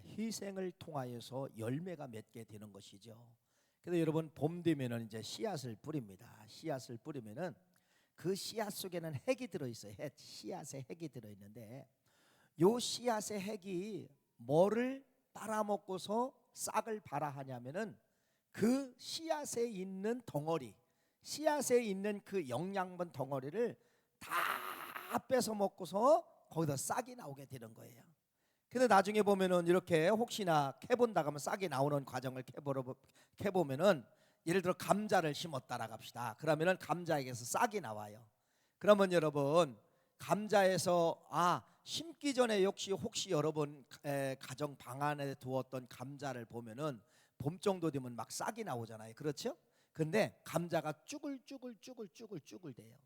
희생을 통하여서 열매가 맺게 되는 것이죠. 그래서 여러분 봄 되면은 이제 씨앗을 뿌립니다. 씨앗을 뿌리면은 그 씨앗 속에는 핵이 들어 있어요. 씨앗에 핵이 들어 있는데 요 씨앗의 핵이 뭐를 빨아먹고서 싹을 발아하냐면은 그 씨앗에 있는 덩어리, 씨앗에 있는 그 영양분 덩어리를 다 뺏어 먹고서 거기다 싹이 나오게 되는 거예요. 근데 나중에 보면은 이렇게 혹시나 캐본다고 하면 싹이 나오는 과정을 캐보면은 예를 들어 감자를 심었다라고 합시다. 그러면은 감자에게서 싹이 나와요. 그러면 여러분 감자에서 심기 전에 혹시 여러분 가정 방 안에 두었던 감자를 보면은 봄 정도 되면 막 싹이 나오잖아요. 그렇죠? 근데 감자가 쭈글쭈글 돼요.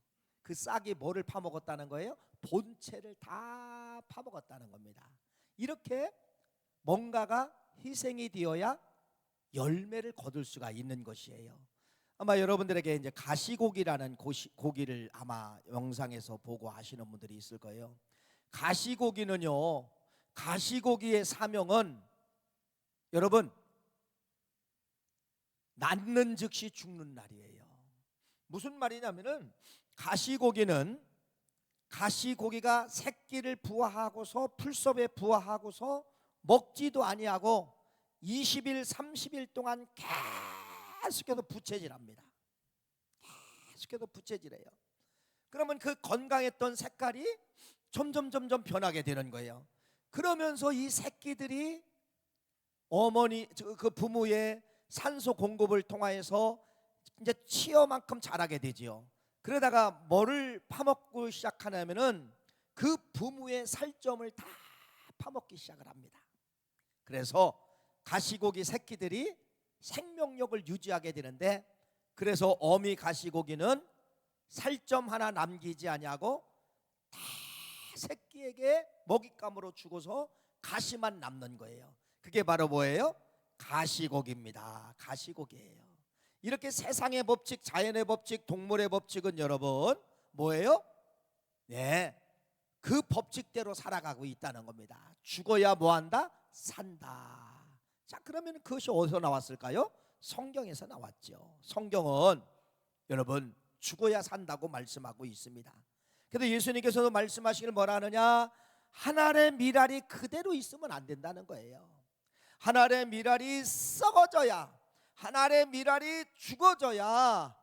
그 싹이 뭐를 파먹었다는 거예요? 본체를 다 파먹었다는 겁니다. 이렇게 뭔가가 희생이 되어야 열매를 거둘 수가 있는 것이에요. 아마 여러분들에게 이제 가시고기라는 고기를 아마 영상에서 보고 아시는 분들이 있을 거예요. 가시고기는요, 가시고기의 사명은 여러분 낳는 즉시 죽는 날이에요. 무슨 말이냐면은 가시고기가 새끼를 부화하고서 풀섭에 부화하고서 먹지도 아니하고 20일 30일 동안 계속해서 부채질합니다. 계속해서 부채질해요. 그러면 그 건강했던 색깔이 점점 변하게 되는 거예요. 그러면서 이 새끼들이 그 부모의 산소 공급을 통하여서 이제 치어만큼 자라게 되지요. 그러다가 뭐를 파먹고 시작하냐면은 그 부모의 살점을 다 파먹기 시작을 합니다. 그래서 가시고기 새끼들이 생명력을 유지하게 되는데, 그래서 어미 가시고기는 살점 하나 남기지 아니하고 다 새끼에게 먹잇감으로 주고서 가시만 남는 거예요. 그게 바로 뭐예요? 가시고기입니다. 가시고기예요. 이렇게 세상의 법칙, 자연의 법칙, 동물의 법칙은 여러분 뭐예요? 네, 그 법칙대로 살아가고 있다는 겁니다. 죽어야 뭐한다? 산다. 자, 그러면 그것이 어디서 나왔을까요? 성경에서 나왔죠. 성경은 여러분 죽어야 산다고 말씀하고 있습니다. 그래서 예수님께서도 말씀하시길 뭐라 하느냐? 한 알의 밀알이 그대로 있으면 안 된다는 거예요. 한 알의 밀알이 썩어져야, 한 알의 밀알이 죽어져야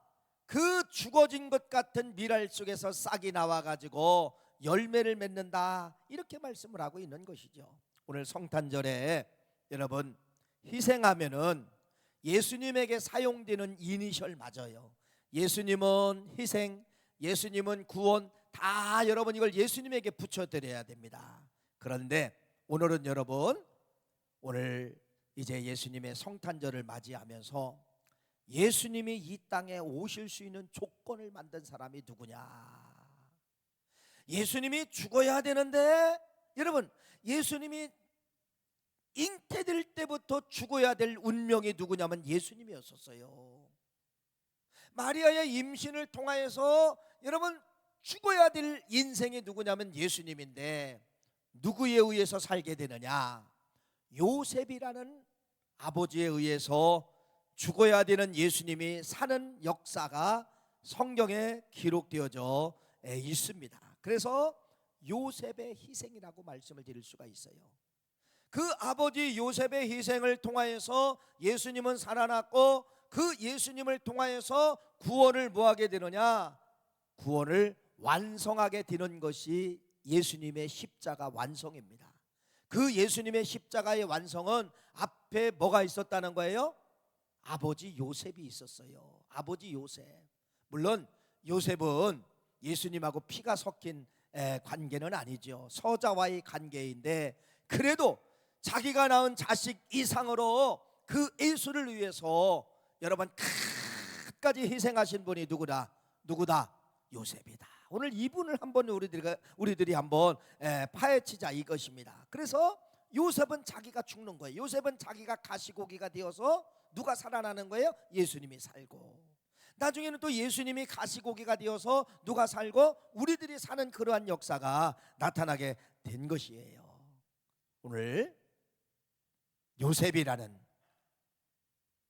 그 죽어진 것 같은 밀알 속에서 싹이 나와가지고 열매를 맺는다, 이렇게 말씀을 하고 있는 것이죠. 오늘 성탄절에 여러분 희생하면은 예수님에게 사용되는 이니셜 맞아요. 예수님은 희생, 예수님은 구원, 다 여러분 이걸 예수님에게 붙여드려야 됩니다. 그런데 오늘은 여러분, 오늘 이제 예수님의 성탄절을 맞이하면서 예수님이 이 땅에 오실 수 있는 조건을 만든 사람이 누구냐? 예수님이 죽어야 되는데 여러분, 예수님이 잉태될 때부터 죽어야 될 운명이 누구냐면 예수님이었었어요. 마리아의 임신을 통하여서 여러분 죽어야 될 인생이 누구냐면 예수님인데, 누구에 의해서 살게 되느냐? 요셉이라는 아버지에 의해서 죽어야 되는 예수님이 사는 역사가 성경에 기록되어져 있습니다. 그래서 요셉의 희생이라고 말씀을 드릴 수가 있어요. 그 아버지 요셉의 희생을 통하여서 예수님은 살아났고, 그 예수님을 통하여서 구원을 뭐하게 되느냐? 구원을 완성하게 되는 것이 예수님의 십자가 완성입니다. 그 예수님의 십자가의 완성은 앞에 뭐가 있었다는 거예요? 아버지 요셉이 있었어요. 아버지 요셉. 물론 요셉은 예수님하고 피가 섞인 관계는 아니죠. 서자와의 관계인데, 그래도 자기가 낳은 자식 이상으로 그 예수를 위해서 여러분 끝까지 희생하신 분이 누구다? 요셉이다. 오늘 이분을 한번 우리들이 한번 파헤치자 이것입니다. 그래서 요셉은 자기가 죽는 거예요. 요셉은 자기가 가시고기가 되어서 누가 살아나는 거예요? 예수님이 살고, 나중에는 또 예수님이 가시고기가 되어서 누가 살고 우리들이 사는 그러한 역사가 나타나게 된 것이에요. 오늘 요셉이라는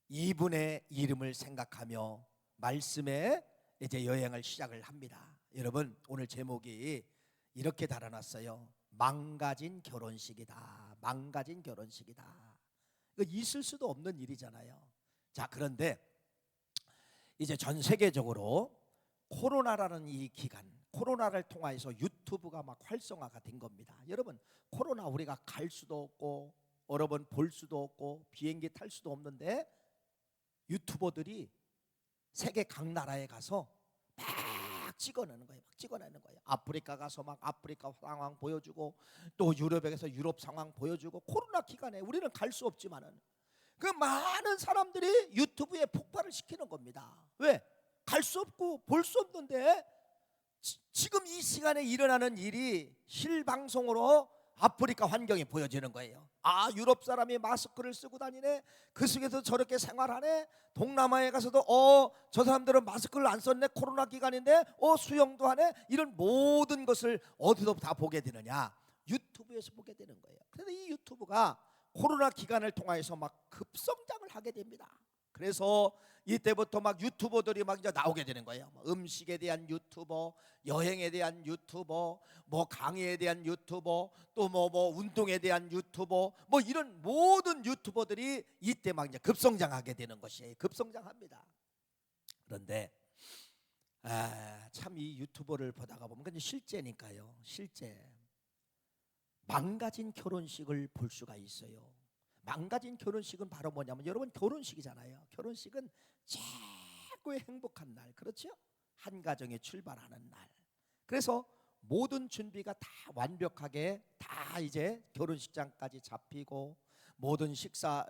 이분의 이름을 생각하며 말씀에 이제 여행을 시작을 합니다. 여러분, 오늘 제목이 이렇게 달아놨어요. 망가진 결혼식이다. 망가진 결혼식이다. 이거 있을 수도 없는 일이잖아요. 자, 그런데 이제 전 세계적으로 코로나라는 이 기간, 코로나를 통해서 유튜브가 막 활성화가 된 겁니다. 여러분, 코로나 우리가 갈 수도 없고 여러 번 볼 수도 없고 비행기 탈 수도 없는데 유튜버들이 세계 각 나라에 가서 막 찍어내는 거예요. 막 찍어내는 거예요. 아프리카 가서 막 아프리카 상황 보여주고, 또 유럽에 가서 유럽 상황 보여주고. 코로나 기간에 우리는 갈 수 없지만은 그 많은 사람들이 유튜브에 폭발을 시키는 겁니다. 왜? 갈 수 없고 볼 수 없는데 지금 이 시간에 일어나는 일이 실방송으로 아프리카 환경이 보여지는 거예요. 아, 유럽 사람이 마스크를 쓰고 다니네. 그 속에서 저렇게 생활하네. 동남아에 가서도 저 사람들은 마스크를 안 썼네. 코로나 기간인데 수영도 하네. 이런 모든 것을 어디서 다 보게 되느냐? 유튜브에서 보게 되는 거예요. 그래서 이 유튜브가 코로나 기간을 통해서 막 급성장을 하게 됩니다. 그래서 이때부터 막 유튜버들이 막 이제 나오게 되는 거예요. 음식에 대한 유튜버, 여행에 대한 유튜버, 뭐 강의에 대한 유튜버, 또 뭐 운동에 대한 유튜버, 뭐 이런 모든 유튜버들이 이때 막 이제 급성장하게 되는 것이에요. 급성장합니다. 그런데 참 이 유튜버를 보다가 보면 그냥 실제니까요. 실제 망가진 결혼식을 볼 수가 있어요. 망가진 결혼식은 바로 뭐냐면, 여러분, 결혼식이잖아요. 결혼식은 최고의 행복한 날, 그렇죠? 한 가정이 출발하는 날. 그래서 모든 준비가 다 완벽하게 다 이제 결혼식장까지 잡히고, 모든 식사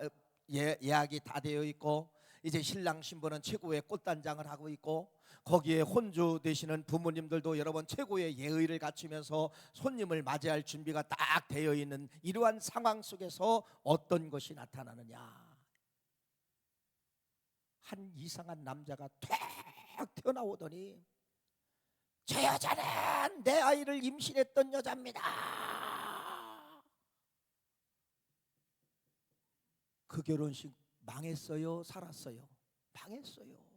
예약이 다 되어 있고, 이제 신랑 신부는 최고의 꽃단장을 하고 있고, 거기에 혼주 되시는 부모님들도 여러분 최고의 예의를 갖추면서 손님을 맞이할 준비가 딱 되어 있는 이러한 상황 속에서 어떤 것이 나타나느냐? 한 이상한 남자가 툭 튀어나오더니, 저 여자는 내 아이를 임신했던 여자입니다. 그 결혼식 망했어요? 살았어요? 망했어요.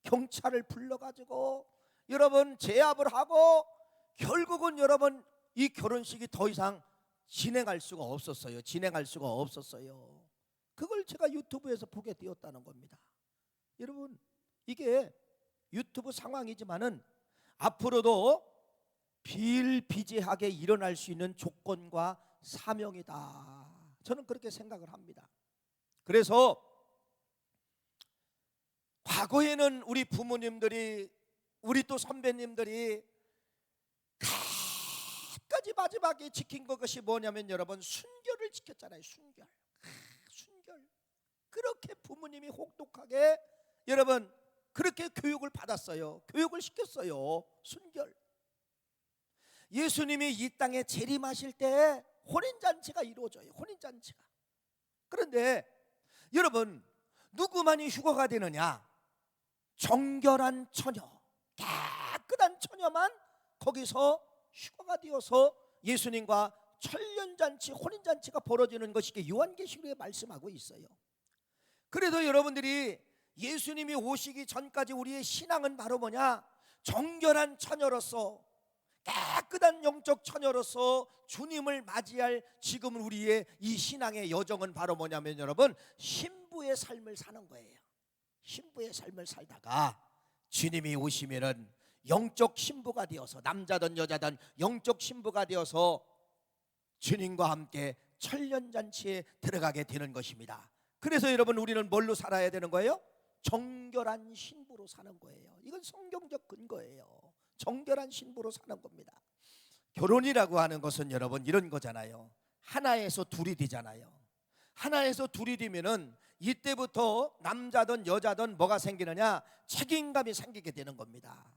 경찰을 불러가지고 여러분 제압을 하고, 결국은 여러분 이 결혼식이 더 이상 진행할 수가 없었어요. 진행할 수가 없었어요. 그걸 제가 유튜브에서 보게 되었다는 겁니다. 여러분, 이게 유튜브 상황이지만은 앞으로도 비일비재하게 일어날 수 있는 조건과 사명이다. 저는 그렇게 생각을 합니다. 그래서 과거에는 우리 부모님들이, 우리 또 선배님들이 끝까지 마지막에 지킨 것이 뭐냐면, 여러분, 순결을 지켰잖아요. 순결. 순결. 그렇게 부모님이 혹독하게 여러분 그렇게 교육을 받았어요. 교육을 시켰어요. 순결. 예수님이 이 땅에 재림하실 때 혼인잔치가 이루어져요. 혼인잔치가. 그런데 여러분, 누구만이 휴거가 되느냐? 정결한 처녀, 깨끗한 처녀만 거기서 휴거가 되어서 예수님과 천년잔치, 혼인잔치가 벌어지는 것이 요한계시록에 말씀하고 있어요. 그래서 여러분들이 예수님이 오시기 전까지 우리의 신앙은 바로 뭐냐? 정결한 처녀로서, 깨끗한 영적 처녀로서 주님을 맞이할 지금 우리의 이 신앙의 여정은 바로 뭐냐면, 여러분, 신부의 삶을 사는 거예요. 신부의 삶을 살다가 주님이 오시면은 영적 신부가 되어서, 남자든 여자든 영적 신부가 되어서 주님과 함께 천년잔치에 들어가게 되는 것입니다. 그래서 여러분, 우리는 뭘로 살아야 되는 거예요? 정결한 신부로 사는 거예요. 이건 성경적 근거예요. 정결한 신부로 사는 겁니다. 결혼이라고 하는 것은 여러분 이런 거잖아요. 하나에서 둘이 되잖아요. 하나에서 둘이 되면은 이때부터 남자든 여자든 뭐가 생기느냐? 책임감이 생기게 되는 겁니다.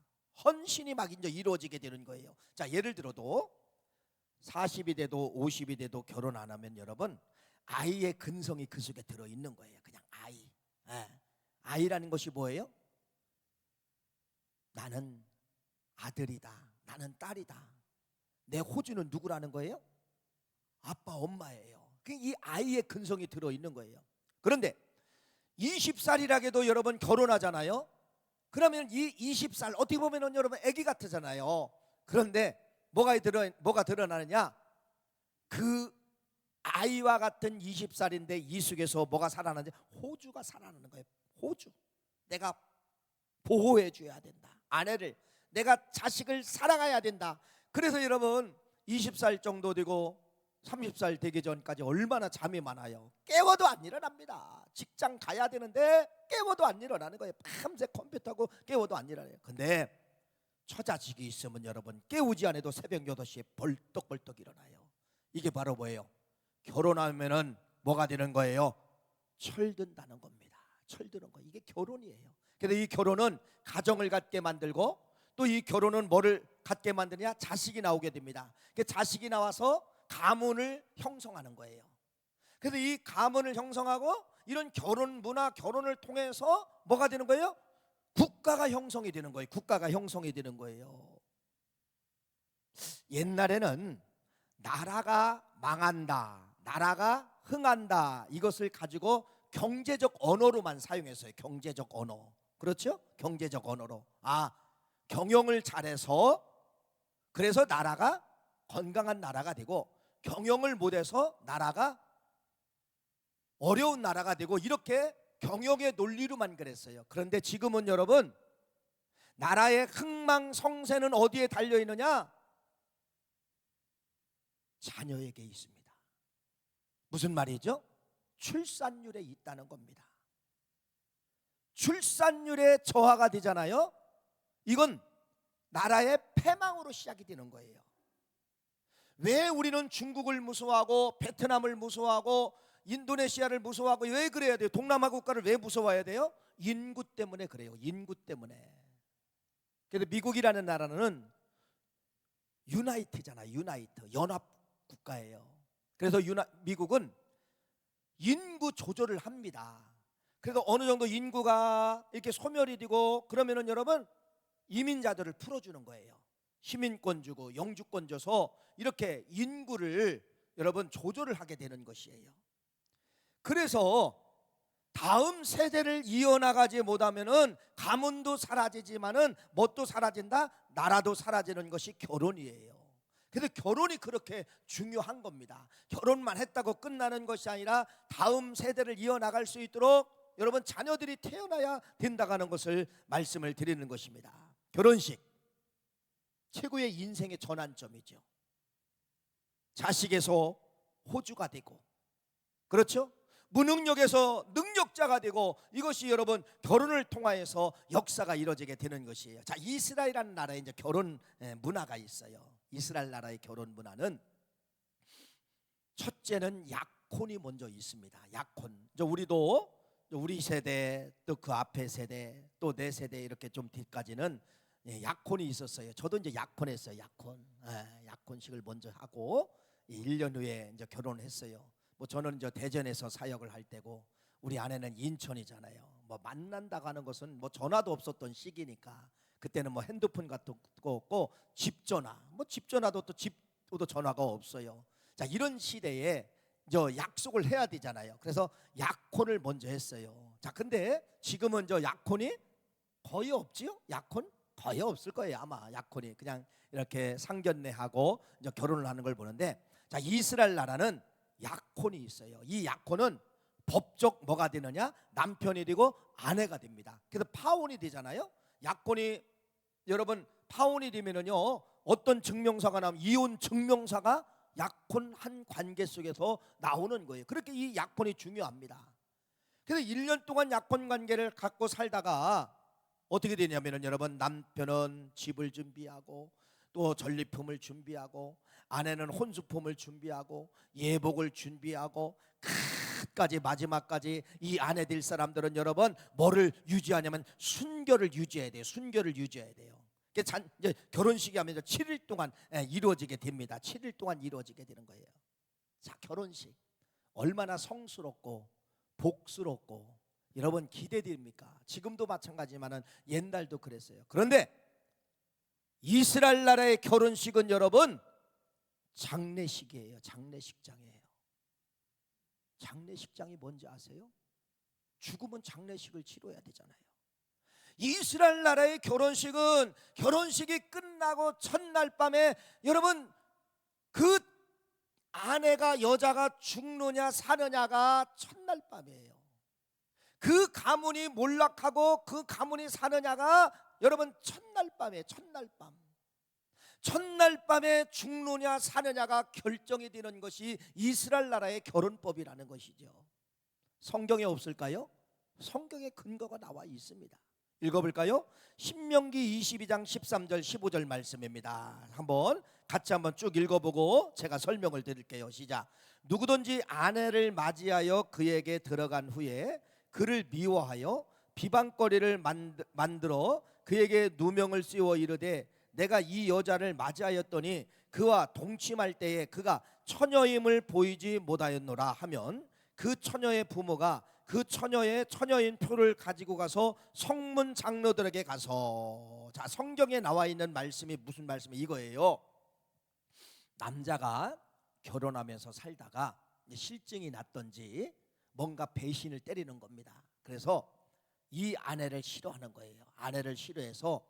헌신이 막 이제 이루어지게 되는 거예요. 자, 예를 들어도 40이 돼도 50이 돼도 결혼 안 하면 여러분, 아이의 근성이 그 속에 들어있는 거예요. 그냥 아이. 아이라는 것이 뭐예요? 나는 아들이다. 나는 딸이다. 내 호주는 누구라는 거예요? 아빠 엄마예요. 이 아이의 근성이 들어있는 거예요. 그런데 20살이라도 여러분 결혼하잖아요. 그러면 이 20살 어떻게 보면 여러분 아기 같으잖아요. 그런데 뭐가 드러나느냐? 그 아이와 같은 20살인데 이 속에서 뭐가 살아나는지 호주가 살아나는 거예요. 호주. 내가 보호해 줘야 된다. 아내를, 내가 자식을 사랑해야 된다. 그래서 여러분 20살 정도 되고 30살 되기 전까지 얼마나 잠이 많아요. 깨워도 안 일어납니다. 직장 가야 되는데 깨워도 안 일어나는 거예요. 밤새 컴퓨터하고 깨워도 안 일어나요. 근데 처자식이 있으면 여러분 깨우지 않아도 새벽 8시에 벌떡벌떡 일어나요. 이게 바로 뭐예요? 결혼하면은 뭐가 되는 거예요? 철든다는 겁니다. 철드는 거. 이게 결혼이에요. 그래서 이 결혼은 가정을 갖게 만들고 또 이 결혼은 뭐를 갖게 만드냐? 자식이 나오게 됩니다. 그 자식이 나와서 가문을 형성하는 거예요. 그래서 이 가문을 형성하고 이런 결혼 문화, 결혼을 통해서 뭐가 되는 거예요? 국가가 형성이 되는 거예요. 국가가 형성이 되는 거예요. 옛날에는 나라가 망한다, 나라가 흥한다, 이것을 가지고 경제적 언어로만 사용했어요. 경제적 언어. 그렇죠? 경제적 언어로. 경영을 잘해서 그래서 나라가 건강한 나라가 되고, 경영을 못해서 나라가 어려운 나라가 되고, 이렇게 경영의 논리로만 그랬어요. 그런데 지금은 여러분 나라의 흥망성쇠는 어디에 달려있느냐? 자녀에게 있습니다. 무슨 말이죠? 출산율에 있다는 겁니다. 출산율에 저하가 되잖아요. 이건 나라의 패망으로 시작이 되는 거예요. 왜 우리는 중국을 무서워하고 베트남을 무서워하고 인도네시아를 무서워하고 왜 그래야 돼요? 동남아 국가를 왜 무서워해야 돼요? 인구 때문에 그래요. 인구 때문에. 그래서 미국이라는 나라는 유나이트잖아요. 유나이트, 연합 국가예요. 그래서 미국은 인구 조절을 합니다. 그래서 어느 정도 인구가 이렇게 소멸이 되고 그러면은 여러분 이민자들을 풀어주는 거예요. 시민권 주고 영주권 줘서 이렇게 인구를 여러분 조절을 하게 되는 것이에요. 그래서 다음 세대를 이어나가지 못하면은 가문도 사라지지만은 뭣도 사라진다? 나라도 사라지는 것이 결혼이에요. 그래서 결혼이 그렇게 중요한 겁니다. 결혼만 했다고 끝나는 것이 아니라 다음 세대를 이어나갈 수 있도록 여러분 자녀들이 태어나야 된다는 것을 말씀을 드리는 것입니다. 결혼식 최고의 인생의 전환점이죠. 자식에서 호주가 되고, 그렇죠? 무능력에서 능력자가 되고, 이것이 여러분 결혼을 통하여서 역사가 이루어지게 되는 것이에요. 자, 이스라엘이라는 나라에 이제 결혼 문화가 있어요. 이스라엘 나라의 결혼 문화는 첫째는 약혼이 먼저 있습니다. 약혼. 우리도 우리 세대 또 그 앞에 세대 또 내 세대 이렇게 좀 뒤까지는 약혼이 있었어요. 저도 이제 약혼했어요. 약혼식을 먼저 하고 1년 후에 이제 결혼했어요. 뭐 저는 이제 대전에서 사역을 할 때고 우리 아내는 인천이잖아요. 뭐 만난다고 하는 것은 뭐 전화도 없었던 시기니까 그때는 뭐 핸드폰 같은 거 없고 집전화, 뭐 집전화도 또 집도 전화가 없어요. 자, 이런 시대에 저 약속을 해야 되잖아요. 그래서 약혼을 먼저 했어요. 자, 근데 지금은 저 약혼이 거의 없지요? 약혼 거의 없을 거예요. 아마 약혼이 그냥 이렇게 상견례하고 이제 결혼을 하는 걸 보는데, 자, 이스라엘 나라는 약혼이 있어요. 이 약혼은 법적 뭐가 되느냐? 남편이 되고 아내가 됩니다. 그래서 파혼이 되잖아요. 약혼이 여러분 파혼이 되면은요 어떤 증명서가 나오면 이혼 증명서가 약혼한 관계 속에서 나오는 거예요. 그렇게 이 약혼이 중요합니다. 그래서 1년 동안 약혼 관계를 갖고 살다가 어떻게 되냐면은 여러분 남편은 집을 준비하고 또 전리품을 준비하고 아내는 혼수품을 준비하고 예복을 준비하고 끝까지 마지막까지 이 아내 될 사람들은 여러분 뭐를 유지하냐면 순결을 유지해야 돼요. 순결을 유지해야 돼요. 이제 결혼식이 하면 7일 동안 이루어지게 됩니다. 7일 동안 이루어지게 되는 거예요. 자, 결혼식 얼마나 성스럽고 복스럽고 여러분 기대됩니까? 지금도 마찬가지지만은 옛날도 그랬어요. 그런데 이스라엘 나라의 결혼식은 여러분 장례식이에요. 장례식장이에요. 장례식장이 뭔지 아세요? 죽으면 장례식을 치러야 되잖아요. 이스라엘 나라의 결혼식은 결혼식이 끝나고 첫날 밤에 여러분 그 아내가 여자가 죽느냐 사느냐가 첫날 밤이에요. 그 가문이 몰락하고 그 가문이 사느냐가 여러분 첫날 밤에 첫날 밤. 첫날 밤에 죽느냐 사느냐가 결정이 되는 것이 이스라엘 나라의 결혼법이라는 것이죠. 성경에 없을까요? 성경에 근거가 나와 있습니다. 읽어볼까요? 신명기 22장 13절 15절 말씀입니다. 같이 한번 쭉 읽어보고 제가 설명을 드릴게요. 시작. 누구든지 아내를 맞이하여 그에게 들어간 후에 그를 미워하여 비방거리를 만들어 그에게 누명을 씌워 이르되 내가 이 여자를 맞이하였더니 그와 동침할 때에 그가 처녀임을 보이지 못하였노라 하면 그 처녀의 부모가 그 처녀의 처녀인 표를 가지고 가서 성문 장로들에게 가서, 자, 성경에 나와 있는 말씀이 무슨 말씀이 이거예요. 남자가 결혼하면서 살다가 실증이 났던지 뭔가 배신을 때리는 겁니다. 그래서 이 아내를 싫어하는 거예요. 아내를 싫어해서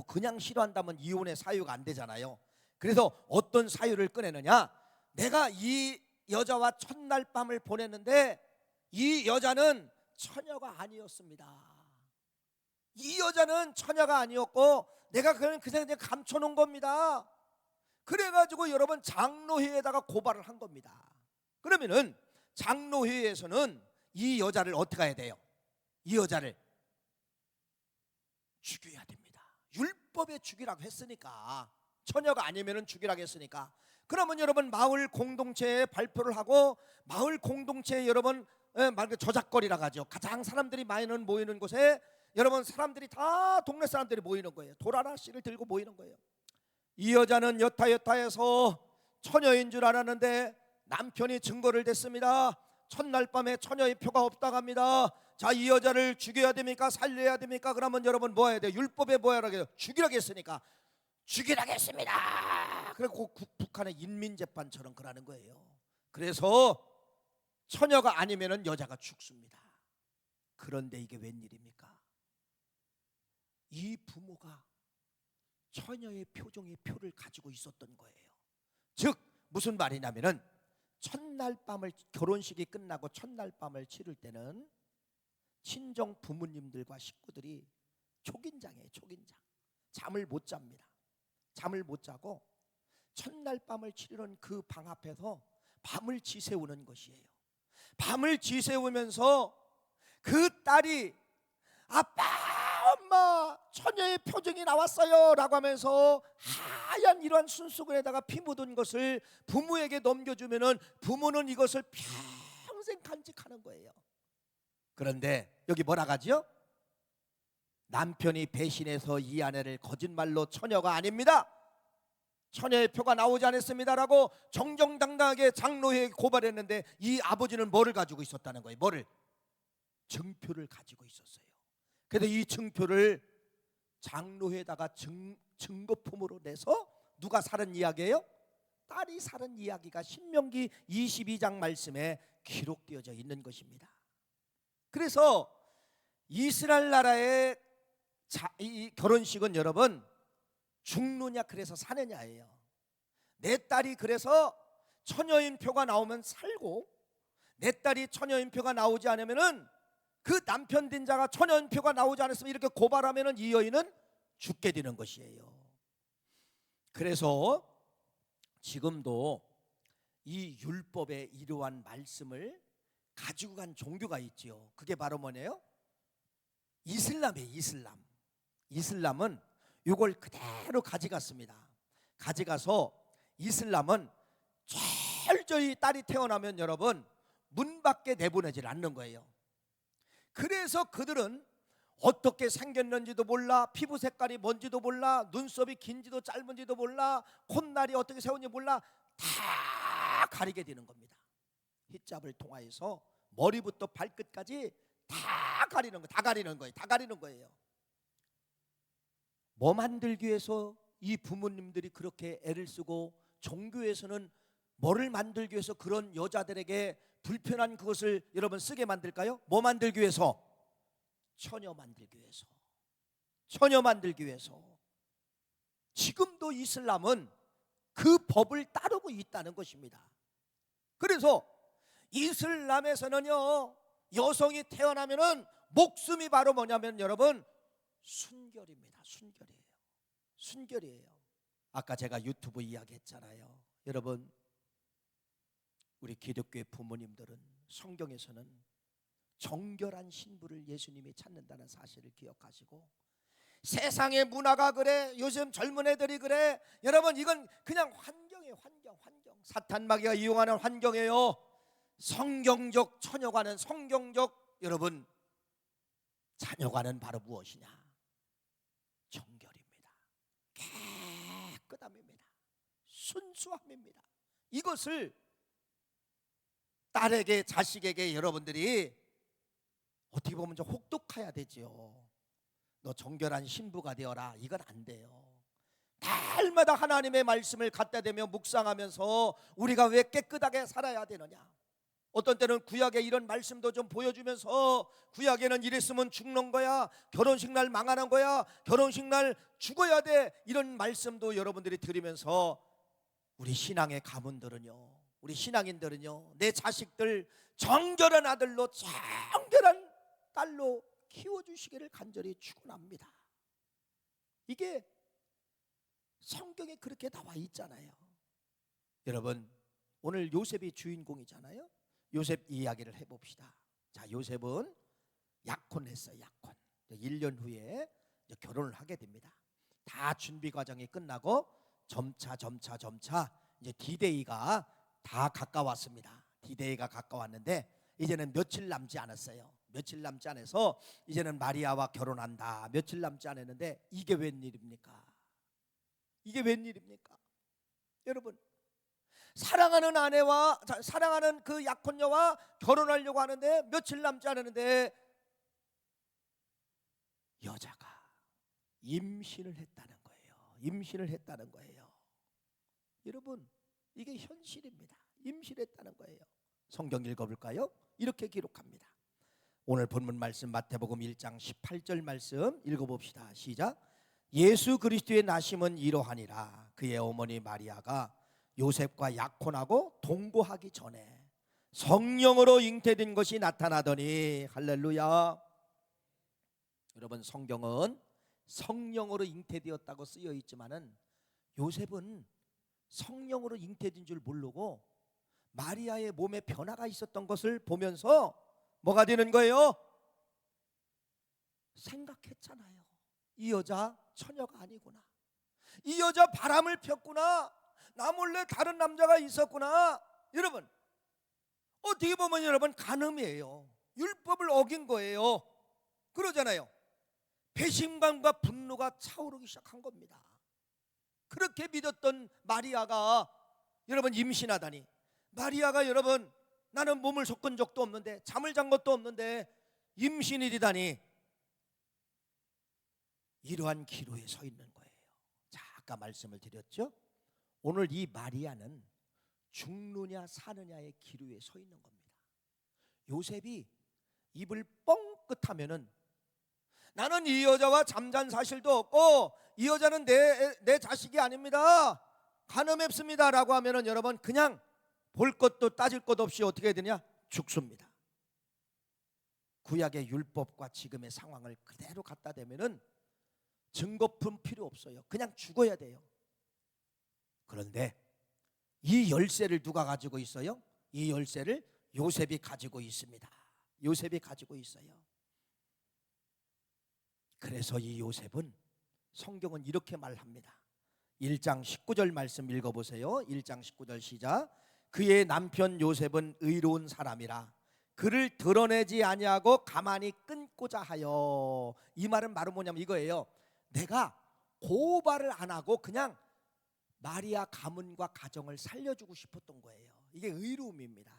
그냥 싫어한다면 이혼의 사유가 안 되잖아요. 그래서 어떤 사유를 꺼내느냐? 내가 이 여자와 첫날 밤을 보냈는데 이 여자는 처녀가 아니었습니다. 이 여자는 처녀가 아니었고 내가 그냥 그 생각에 감춰놓은 겁니다. 그래가지고 여러분 장로회에다가 고발을 한 겁니다. 그러면은 장로회에서는 이 여자를 어떻게 해야 돼요? 이 여자를 죽여야 됩니다. 율법에 죽이라고 했으니까, 처녀가 아니면은 죽이라고 했으니까. 그러면 여러분 마을 공동체에 발표를 하고 마을 공동체에 여러분 저작거리라고 하죠. 가장 사람들이 많이 모이는 곳에 여러분 사람들이 다 동네 사람들이 모이는 거예요. 돌 하나씩을 들고 모이는 거예요. 이 여자는 여타여타해서 처녀인 줄 알았는데 남편이 증거를 댔습니다. 첫날 밤에 처녀의 표가 없다고 합니다. 자, 이 여자를 죽여야 됩니까? 살려야 됩니까? 그러면 여러분 뭐 해야 돼요? 율법에 뭐 하라고 해요? 죽이라고 했으니까 죽이라고 했습니다. 그리고 북한의 인민재판처럼 그러는 거예요. 그래서 처녀가 아니면은 여자가 죽습니다. 그런데 이게 웬일입니까? 이 부모가 처녀의 표종의 표를 가지고 있었던 거예요. 즉 무슨 말이냐면은 첫날 밤을, 결혼식이 끝나고 첫날 밤을 치를 때는 친정 부모님들과 식구들이 초긴장이에요. 초긴장. 잠을 못 잡니다. 잠을 못 자고 첫날 밤을 치르는 그 방 앞에서 밤을 지새우는 것이에요. 밤을 지새우면서 그 딸이 아빠, 엄마, 처녀의 표정이 나왔어요 라고 하면서 하얀 이러한 순수근에다가 피 묻은 것을 부모에게 넘겨주면은 부모는 이것을 평생 간직하는 거예요. 그런데 여기 뭐라 하지요? 남편이 배신해서 이 아내를 거짓말로 처녀가 아닙니다, 처녀의 표가 나오지 않았습니다라고 정정당당하게 장로회에 고발했는데 이 아버지는 뭐를 가지고 있었다는 거예요? 뭐를? 증표를 가지고 있었어요. 그래서 이 증표를 장로회에다가 증거품으로 내서 누가 살은 이야기예요? 딸이 살은 이야기가 신명기 22장 말씀에 기록되어져 있는 것입니다. 그래서 이스라엘 나라의 이 결혼식은 여러분 죽느냐 그래서 사느냐예요. 내 딸이 그래서 처녀인 표가 나오면 살고 내 딸이 처녀인 표가 나오지 않으면은 그 남편 된 자가 처녀인 표가 나오지 않았으면 이렇게 고발하면은 이 여인은 죽게 되는 것이에요. 그래서 지금도 이 율법의 이러한 말씀을 가지고 간 종교가 있지요. 그게 바로 뭐네요? 이슬람이에요. 이슬람은 이걸 그대로 가져갔습니다. 가져가서 이슬람은 철저히 딸이 태어나면 여러분 문 밖에 내보내질 않는 거예요. 그래서 그들은 어떻게 생겼는지도 몰라, 피부 색깔이 뭔지도 몰라, 눈썹이 긴지도 짧은지도 몰라, 콧날이 어떻게 세운지 몰라, 다 가리게 되는 겁니다. 히잡을 통하여서 머리부터 발끝까지 다 가리는 거예요. 뭐 만들기 위해서 이 부모님들이 그렇게 애를 쓰고 종교에서는 뭐를 만들기 위해서 그런 여자들에게 불편한 그것을 여러분 쓰게 만들까요? 뭐 만들기 위해서? 처녀 만들기 위해서. 처녀 만들기 위해서. 지금도 이슬람은 그 법을 따르고 있다는 것입니다. 그래서 이슬람에서는요, 여성이 태어나면은 목숨이 바로 뭐냐면 여러분 순결입니다. 순결이에요. 순결이에요. 아까 제가 유튜브 이야기했잖아요. 여러분, 우리 기독교의 부모님들은 성경에서는 정결한 신부를 예수님이 찾는다는 사실을 기억하시고, 세상의 문화가 그래, 요즘 젊은 애들이 그래, 여러분 이건 그냥 환경이에요. 환경. 사탄 마귀가 이용하는 환경이에요. 성경적 처녀관은, 성경적 여러분 자녀관은 바로 무엇이냐? 정결입니다. 깨끗함입니다. 순수함입니다. 이것을 딸에게, 자식에게 여러분들이 어떻게 보면 좀 혹독해야 되지요. 너 정결한 신부가 되어라. 이건 안 돼요. 날마다 하나님의 말씀을 갖다 대며 묵상하면서 우리가 왜 깨끗하게 살아야 되느냐. 어떤 때는 구약의 이런 말씀도 좀 보여주면서, 구약에는 이랬으면 죽는 거야, 결혼식 날 망하는 거야, 결혼식 날 죽어야 돼, 이런 말씀도 여러분들이 들으면서 우리 신앙의 가문들은요, 우리 신앙인들은요, 내 자식들 정결한 아들로 정결한 딸로 키워주시기를 간절히 축원합니다. 이게 성경에 그렇게 나와 있잖아요. 여러분, 오늘 요셉이 주인공이잖아요. 요셉 이야기를 해봅시다. 자, 요셉은 약혼했어요. 약혼. 1년 후에 결혼을 하게 됩니다. 다 준비 과정이 끝나고 점차 이제 디데이가 다 가까웠습니다. 디데이가 가까웠는데 이제는 며칠 남지 않았어요. 며칠 남지 않아서 이제는 마리아와 결혼한다. 며칠 남지 않았는데 이게 웬일입니까? 이게 웬일입니까? 여러분, 사랑하는 아내와, 사랑하는 그 약혼녀와 결혼하려고 하는데 며칠 남지 않았는데 여자가 임신을 했다는 거예요. 임신을 했다는 거예요. 여러분, 이게 현실입니다. 임신했다는 거예요. 성경 읽어볼까요? 이렇게 기록합니다. 오늘 본문 말씀 마태복음 1장 18절 말씀 읽어봅시다. 시작. 예수 그리스도의 나심은 이러하니라. 그의 어머니 마리아가 요셉과 약혼하고 동거하기 전에 성령으로 잉태된 것이 나타나더니, 할렐루야. 여러분, 성경은 성령으로 잉태되었다고 쓰여 있지만은 요셉은 성령으로 잉태된 줄 모르고 마리아의 몸에 변화가 있었던 것을 보면서 뭐가 되는 거예요? 생각했잖아요. 이 여자 처녀가 아니구나. 이 여자 바람을 폈구나. 나 몰래 다른 남자가 있었구나. 여러분, 어떻게 보면 여러분 간음이에요. 율법을 어긴 거예요. 그러잖아요. 배신감과 분노가 차오르기 시작한 겁니다. 그렇게 믿었던 마리아가 여러분 임신하다니. 마리아가 여러분, 나는 몸을 섞은 적도 없는데, 잠을 잔 것도 없는데 임신이 되다니. 이러한 기로에 서 있는 거예요. 자, 아까 말씀을 드렸죠. 오늘 이 마리아는 죽느냐 사느냐의 기로에 서 있는 겁니다. 요셉이 입을 뻥끗하면은 나는 이 여자와 잠잔 사실도 없고 이 여자는 내 자식이 아닙니다, 간음했습니다 라고 하면은 여러분 그냥 볼 것도 따질 것 없이 어떻게 해야 되냐? 죽습니다. 구약의 율법과 지금의 상황을 그대로 갖다 대면은 증거품 필요 없어요. 그냥 죽어야 돼요. 그런데 이 열쇠를 누가 가지고 있어요? 이 열쇠를 요셉이 가지고 있습니다. 요셉이 가지고 있어요. 그래서 이 요셉은, 성경은 이렇게 말합니다. 1장 19절 말씀 읽어보세요. 1장 19절 시작. 그의 남편 요셉은 의로운 사람이라 그를 드러내지 아니하고 가만히 끊고자 하여. 이 말은 바로 뭐냐면 이거예요. 내가 고발을 안 하고 그냥 마리아 가문과 가정을 살려주고 싶었던 거예요. 이게 의로움입니다.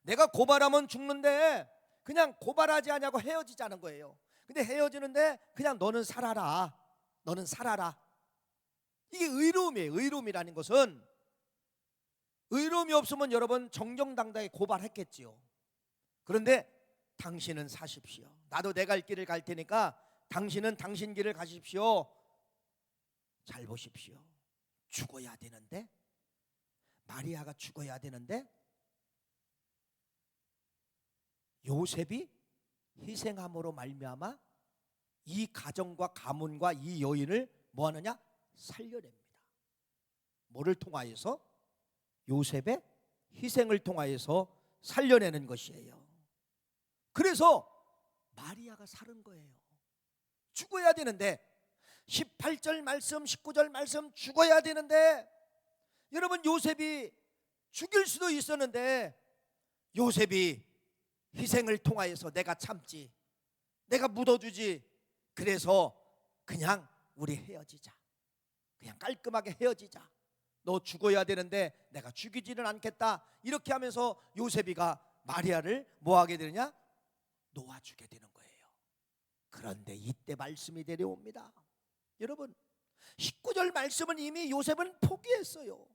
내가 고발하면 죽는데 그냥 고발하지 않냐고 헤어지자는 거예요. 근데 헤어지는데 그냥 너는 살아라. 너는 살아라. 이게 의로움이에요. 의로움이라는 것은, 의로움이 없으면 여러분 정정당당히 고발했겠지요. 그런데 당신은 사십시오. 나도 내 갈 길을 갈 테니까 당신은 당신 길을 가십시오. 잘 보십시오. 죽어야 되는데, 마리아가 죽어야 되는데 요셉이 희생함으로 말미암아 이 가정과 가문과 이 여인을 뭐하느냐? 살려냅니다. 뭐를 통하여서? 요셉의 희생을 통하여서 살려내는 것이에요. 그래서 마리아가 살은 거예요. 죽어야 되는데 18절 말씀 19절 말씀 죽어야 되는데, 여러분 요셉이 죽일 수도 있었는데 요셉이 희생을 통하여서 내가 참지, 내가 묻어주지, 그래서 그냥 우리 헤어지자, 그냥 깔끔하게 헤어지자, 너 죽어야 되는데 내가 죽이지는 않겠다, 이렇게 하면서 요셉이가 마리아를 뭐하게 되느냐? 놓아주게 되는 거예요. 그런데 이때 말씀이 내려옵니다. 여러분 19절 말씀은 이미 요셉은 포기했어요.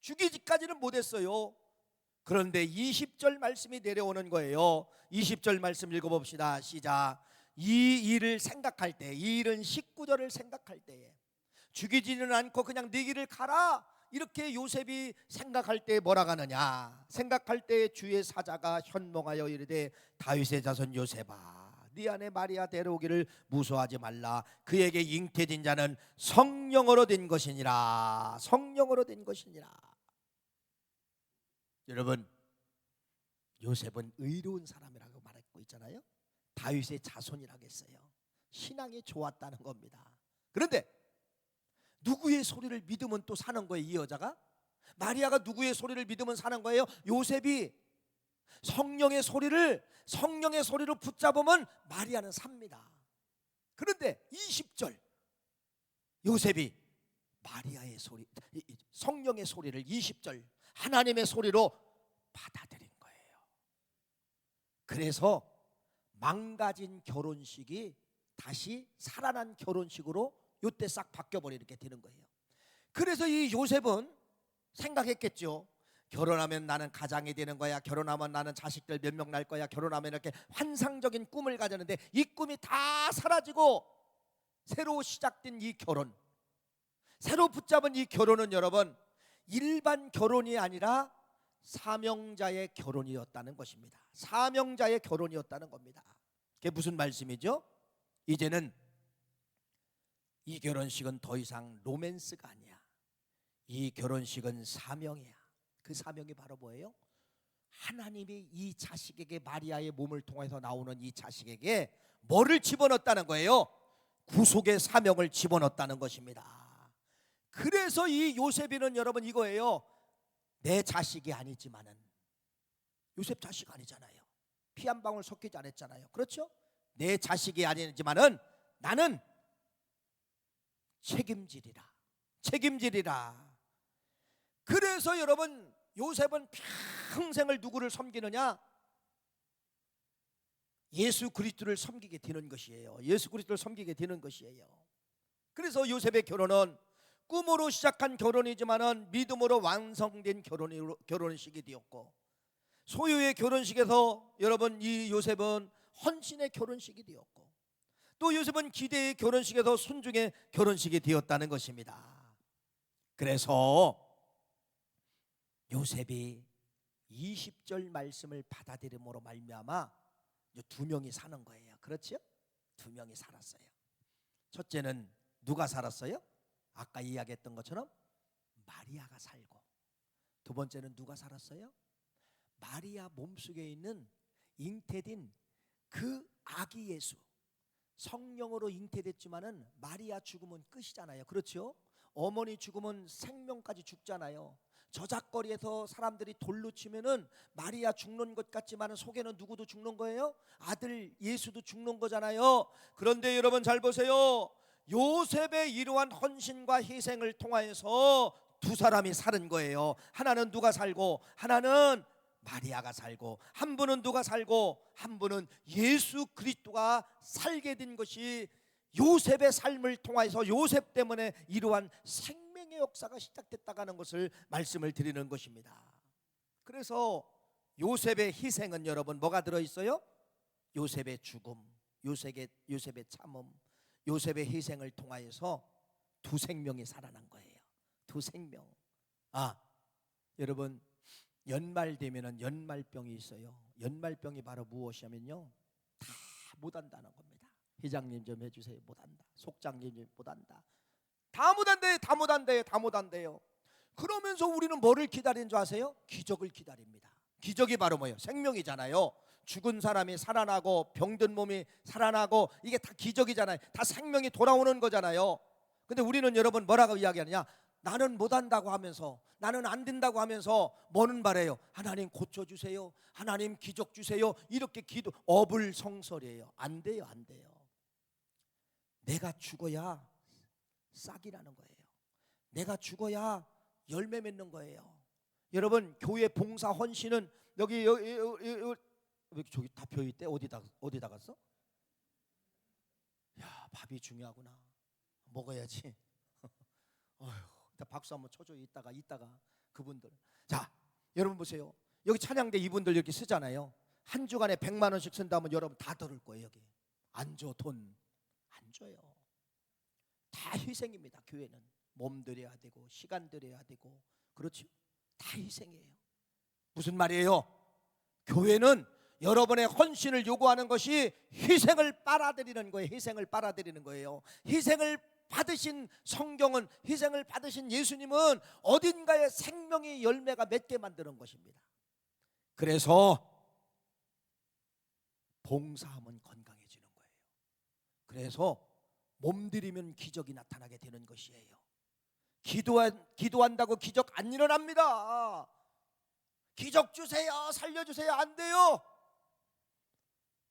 죽이지까지는 못했어요. 그런데 20절 말씀이 내려오는 거예요. 20절 말씀 읽어봅시다. 시작. 이 일을 생각할 때, 이 일은 19절을 생각할 때에 죽이지는 않고 그냥 네 길을 가라, 이렇게 요셉이 생각할 때 뭐라 하느냐? 생각할 때 주의 사자가 현몽하여 이르되 다윗의 자손 요셉아, 네 아내 마리아 데려오기를 무서워하지 말라. 그에게 잉태된 자는 성령으로 된 것이니라. 성령으로 된 것이니라. 여러분 요셉은 의로운 사람이라고 말하고 있잖아요. 다윗의 자손이라고 했어요. 신앙이 좋았다는 겁니다. 그런데 누구의 소리를 믿으면 또 사는 거예요? 이 여자가? 마리아가 누구의 소리를 믿으면 사는 거예요? 요셉이 성령의 소리로 붙잡으면 마리아는 삽니다. 그런데 20절 요셉이 마리아의 소리, 성령의 소리를 20절 하나님의 소리로 받아들인 거예요. 그래서 망가진 결혼식이 다시 살아난 결혼식으로 요때 싹 바뀌어버리게 되는 거예요. 그래서 이 요셉은 생각했겠죠. 결혼하면 나는 가장이 되는 거야, 결혼하면 나는 자식들 몇 명 날 거야, 결혼하면 이렇게 환상적인 꿈을 가졌는데 이 꿈이 다 사라지고 새로 시작된 이 결혼, 새로 붙잡은 이 결혼은 여러분 일반 결혼이 아니라 사명자의 결혼이었다는 것입니다. 사명자의 결혼이었다는 겁니다. 그게 무슨 말씀이죠? 이제는 이 결혼식은 더 이상 로맨스가 아니야. 이 결혼식은 사명이야. 그 사명이 바로 뭐예요? 하나님이 이 자식에게, 마리아의 몸을 통해서 나오는 이 자식에게 뭐를 집어넣었다는 거예요? 구속의 사명을 집어넣었다는 것입니다. 그래서 이 요셉이는 여러분 이거예요. 내 자식이 아니지만은, 요셉 자식 아니잖아요. 피 한 방울 섞이지 않았잖아요. 그렇죠? 내 자식이 아니지만은 나는 책임지리라. 그래서 여러분 요셉은 평생을 누구를 섬기느냐? 예수 그리스도를 섬기게 되는 것이에요. 예수 그리스도를 섬기게 되는 것이에요. 그래서 요셉의 결혼은 꿈으로 시작한 결혼이지만은 믿음으로 완성된 결혼식이 되었고, 소유의 결혼식에서 여러분 이 요셉은 헌신의 결혼식이 되었고, 또 요셉은 기대의 결혼식에서 순종의 결혼식이 되었다는 것입니다. 그래서 요셉이 20절 말씀을 받아들임으로 말미암아 두 명이 사는 거예요. 그렇죠? 두 명이 살았어요. 첫째는 누가 살았어요? 아까 이야기했던 것처럼 마리아가 살고, 두 번째는 누가 살았어요? 마리아 몸속에 있는 잉태된 그 아기 예수, 성령으로 잉태됐지만은 마리아 죽으면 끝이잖아요. 그렇죠? 어머니 죽으면 생명까지 죽잖아요. 저작거리에서 사람들이 돌로 치면은 마리아 죽는 것 같지만 속에는 누구도 죽는 거예요? 아들 예수도 죽는 거잖아요. 그런데 여러분 잘 보세요. 요셉의 이러한 헌신과 희생을 통하여서 두 사람이 사는 거예요. 하나는 누가 살고 하나는 마리아가 살고, 한 분은 누가 살고 한 분은 예수 그리스도가 살게 된 것이 요셉의 삶을 통해서 요셉 때문에 이러한 생명의 역사가 시작됐다는 것을 말씀을 드리는 것입니다. 그래서 요셉의 희생은 여러분 뭐가 들어있어요? 요셉의 죽음, 요셉의 참음, 요셉의 희생을 통하여서 두 생명이 살아난 거예요. 두 생명. 여러분 연말 되면은 연말병이 있어요. 연말병이 바로 무엇이냐면요, 다 못한다는 겁니다. 회장님 좀 해주세요. 못한다. 속장님 좀 못한다. 다 못한대요. 다 못한대요. 다 못한대요. 그러면서 우리는 뭐를 기다리는 줄 아세요? 기적을 기다립니다. 기적이 바로 뭐예요? 생명이잖아요. 죽은 사람이 살아나고 병든 몸이 살아나고 이게 다 기적이잖아요. 다 생명이 돌아오는 거잖아요. 근데 우리는 여러분 뭐라고 이야기하느냐? 나는 못한다고 하면서, 나는 안 된다고 하면서 뭐는 바래요? 하나님 고쳐주세요. 하나님 기적 주세요. 이렇게 기도, 어불성설이에요. 안 돼요. 안 돼요. 내가 죽어야 싹이 나는 거예요. 내가 죽어야 열매 맺는 거예요. 여러분 교회 봉사 헌신은 여기 저기 다 펴 있대. 어디다 갔어? 야, 밥이 중요하구나. 먹어야지. 어휴, 박수 한번 쳐줘. 이따가 그분들. 자, 여러분 보세요. 여기 찬양대 이분들 이렇게 쓰잖아요. 한 주간에 100만 원씩 쓴다면 여러분 다 들을 거예요. 여기 안 줘. 돈 안 줘요. 다 희생입니다. 교회는 몸 들여야 되고 시간 들여야 되고, 그렇죠? 다 희생이에요. 무슨 말이에요? 교회는 여러분의 헌신을 요구하는 것이 희생을 빨아들이는 거예요. 희생을 빨아들이는 거예요. 희생을 받으신 성경은, 희생을 받으신 예수님은 어딘가에 생명의 열매가 맺게 만드는 것입니다. 그래서 봉사하면 건강해지는 거예요. 그래서 몸들이면 기적이 나타나게 되는 것이에요. 기도한다고 기적 안 일어납니다. 기적 주세요, 살려주세요, 안 돼요.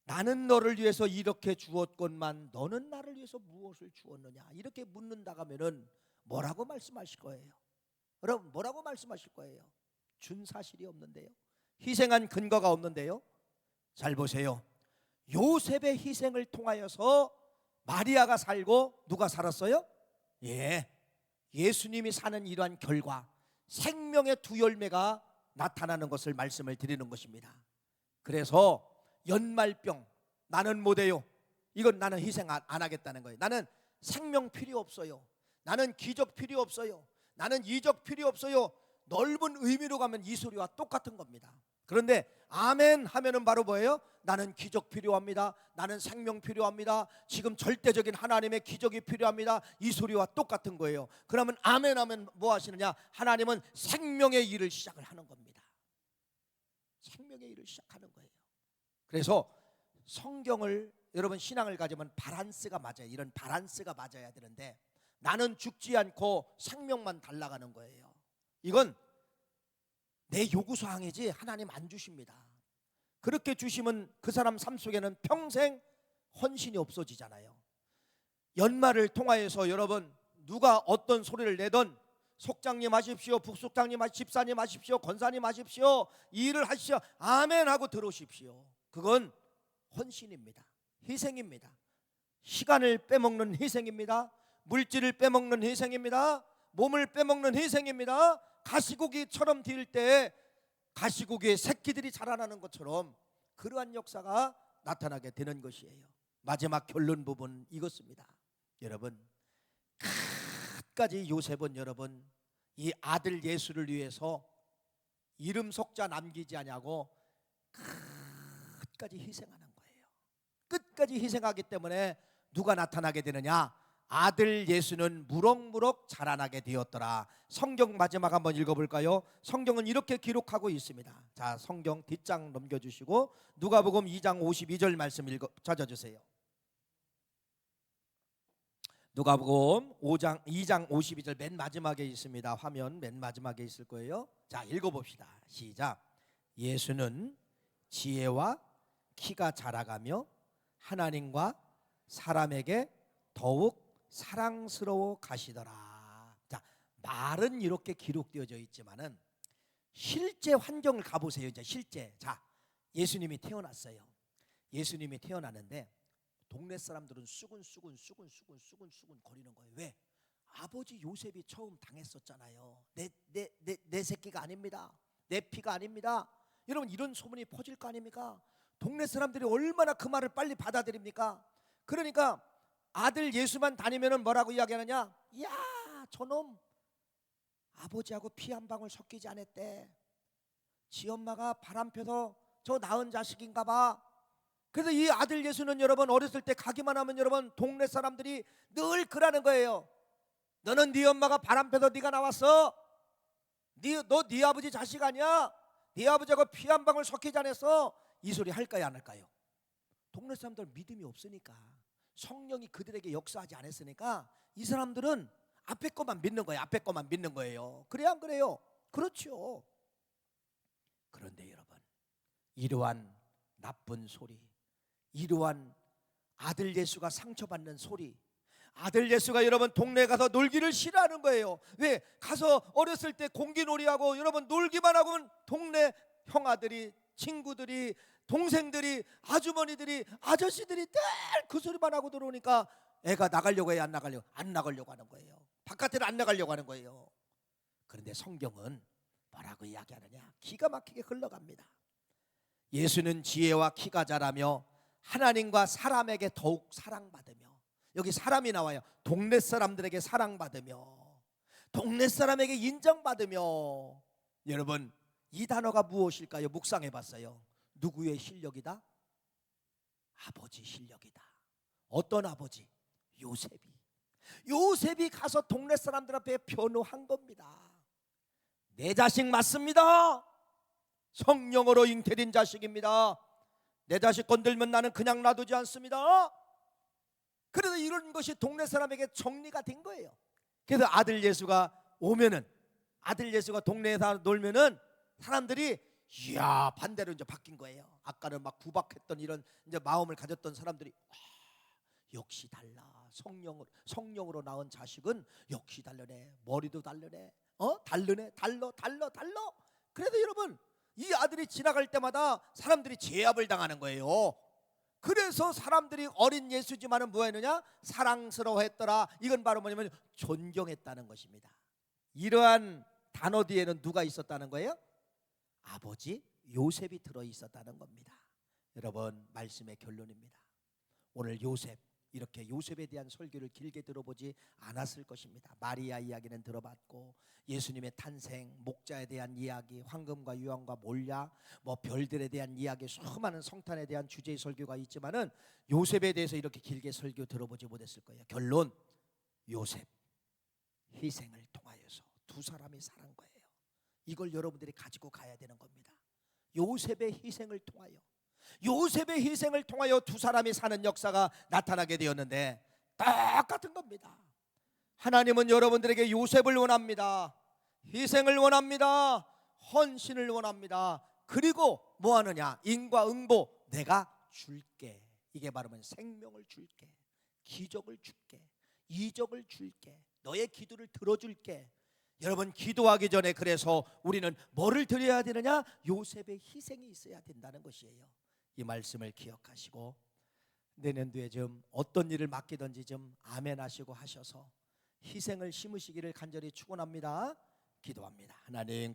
나는 너를 위해서 이렇게 주었건만 너는 나를 위해서 무엇을 주었느냐, 이렇게 묻는다고 하면은 뭐라고 말씀하실 거예요? 여러분 뭐라고 말씀하실 거예요? 준 사실이 없는데요, 희생한 근거가 없는데요. 잘 보세요. 요셉의 희생을 통하여서 마리아가 살고 누가 살았어요? 예수님이 사는 이러한 결과, 생명의 두 열매가 나타나는 것을 말씀을 드리는 것입니다. 그래서 연말병 나는 못해요, 이건 나는 희생 안 하겠다는 거예요. 나는 생명 필요 없어요. 나는 기적 필요 없어요. 나는 이적 필요 없어요. 넓은 의미로 가면 이 소리와 똑같은 겁니다. 그런데 아멘 하면은 바로 뭐예요? 나는 기적 필요합니다. 나는 생명 필요합니다. 지금 절대적인 하나님의 기적이 필요합니다. 이 소리와 똑같은 거예요. 그러면 아멘 하면 뭐 하시느냐? 하나님은 생명의 일을 시작을 하는 겁니다. 생명의 일을 시작하는 거예요. 그래서 성경을, 여러분 신앙을 가지면 바란스가 맞아요. 이런 바란스가 맞아야 되는데 나는 죽지 않고 생명만 달라가는 거예요. 이건 내 요구사항이지 하나님 안 주십니다. 그렇게 주시면 그 사람 삶 속에는 평생 헌신이 없어지잖아요. 연말을 통하여서 여러분 누가 어떤 소리를 내든 속장님 하십시오, 북속장님 집사님 하십시오, 권사님 하십시오, 이 일을 하시오, 아멘 하고 들어오십시오. 그건 헌신입니다. 희생입니다. 시간을 빼먹는 희생입니다. 물질을 빼먹는 희생입니다. 몸을 빼먹는 희생입니다. 가시고기처럼 딜 때 가시고기의 새끼들이 자라나는 것처럼 그러한 역사가 나타나게 되는 것이에요. 마지막 결론 부분 이것입니다. 여러분 끝까지 요셉은 여러분 이 아들 예수를 위해서 이름 속자 남기지 아니하고 끝까지 희생하는 거예요. 끝까지 희생하기 때문에 누가 나타나게 되느냐? 아들 예수는 무럭무럭 자라나게 되었더라. 성경 마지막 한번 읽어볼까요? 성경은 이렇게 기록하고 있습니다. 자, 성경 뒷장 넘겨주시고 누가복음 2장 52절 말씀 찾아주세요. 누가복음 2장 52절 맨 마지막에 있습니다. 화면 맨 마지막에 있을 거예요. 자, 읽어봅시다. 시작. 예수는 지혜와 키가 자라가며 하나님과 사람에게 더욱 사랑스러워 가시더라. 자, 말은 이렇게 기록되어져 있지만은 실제 환경을 가보세요. 이제 실제. 자, 예수님이 태어났어요. 예수님이 태어났는데 동네 사람들은 수근수근 거리는 거예요. 왜? 아버지 요셉이 처음 당했었잖아요. 내 새끼가 아닙니다. 내 피가 아닙니다. 여러분, 이런 소문이 퍼질 거 아닙니까? 동네 사람들이 얼마나 그 말을 빨리 받아들입니까? 그러니까 아들 예수만 다니면은 뭐라고 이야기하느냐? 야, 저놈 아버지하고 피 한 방울 섞이지 않았대. 지 엄마가 바람 펴서 저 낳은 자식인가 봐. 그래서 이 아들 예수는 여러분, 어렸을 때 가기만 하면 여러분, 동네 사람들이 늘 그러는 거예요. 너는 네 엄마가 바람 펴서 네가 나왔어. 너 네 아버지 자식 아니야? 네 아버지하고 피 한 방울 섞이지 않았어. 이 소리 할까요, 안 할까요? 동네 사람들 믿음이 없으니까, 성령이 그들에게 역사하지 않았으니까 이 사람들은 앞에 것만 믿는 거예요. 앞에 것만 믿는 거예요. 그래야 안 그래요? 그렇죠. 그런데 여러분, 이러한 나쁜 소리, 이러한 아들 예수가 상처받는 소리, 아들 예수가 여러분 동네에 가서 놀기를 싫어하는 거예요. 왜? 가서 어렸을 때 공기놀이하고 여러분 놀기만 하고는 동네 형아들이, 친구들이, 동생들이, 아주머니들이, 아저씨들이 늘 그 소리만 하고 들어오니까 애가 나가려고 해요? 안 나가려고? 안 나가려고 하는 거예요. 바깥으로 안 나가려고 하는 거예요. 그런데 성경은 뭐라고 이야기하느냐? 기가 막히게 흘러갑니다. 예수는 지혜와 키가 자라며 하나님과 사람에게 더욱 사랑받으며, 여기 사람이 나와요. 동네 사람들에게 사랑받으며, 동네 사람에게 인정받으며. 여러분, 이 단어가 무엇일까요? 묵상해 봤어요. 누구의 실력이다? 아버지 실력이다. 어떤 아버지? 요셉이 가서 동네 사람들 앞에 변호한 겁니다. 내 자식 맞습니다. 성령으로 잉태된 자식입니다. 내 자식 건들면 나는 그냥 놔두지 않습니다. 그래서 이런 것이 동네 사람에게 정리가 된 거예요. 그래서 아들 예수가 오면은, 아들 예수가 동네에서 놀면은 사람들이 이야, 반대로 이제 바뀐 거예요. 아까는 막 구박했던 이런 이제 마음을 가졌던 사람들이 역시 달라. 성령으로 낳은 자식은 역시 다르네. 머리도 다르네. 다르네. 달러. 그래서 여러분, 이 아들이 지나갈 때마다 사람들이 제압을 당하는 거예요. 그래서 사람들이 어린 예수지만은 뭐했느냐? 사랑스러워했더라. 이건 바로 뭐냐면 존경했다는 것입니다. 이러한 단어 뒤에는 누가 있었다는 거예요? 아버지 요셉이 들어 있었다는 겁니다. 여러분, 말씀의 결론입니다. 오늘 요셉, 이렇게 요셉에 대한 설교를 길게 들어보지 않았을 것입니다. 마리아 이야기는 들어봤고, 예수님의 탄생, 목자에 대한 이야기, 황금과 유황과 몰약, 별들에 대한 이야기, 수많은 성탄에 대한 주제의 설교가 있지만은 요셉에 대해서 이렇게 길게 설교 들어보지 못했을 거예요. 결론, 요셉 희생을 통하여서 두 사람이 사는 거예요. 이걸 여러분들이 가지고 가야 되는 겁니다. 요셉의 희생을 통하여 두 사람이 사는 역사가 나타나게 되었는데, 똑같은 겁니다. 하나님은 여러분들에게 요셉을 원합니다. 희생을 원합니다. 헌신을 원합니다. 그리고 뭐 하느냐? 인과응보, 내가 줄게. 이게 바로 생명을 줄게, 기적을 줄게, 이적을 줄게, 너의 기도를 들어줄게. 여러분, 기도하기 전에 그래서 우리는 뭐를 드려야 되느냐? 요셉의 희생이 있어야 된다는 것이에요. 이 말씀을 기억하시고 내년도에 좀 어떤 일을 맡기든지 좀 아멘 하시고 하셔서 희생을 심으시기를 간절히 축원합니다. 기도합니다. 하나님,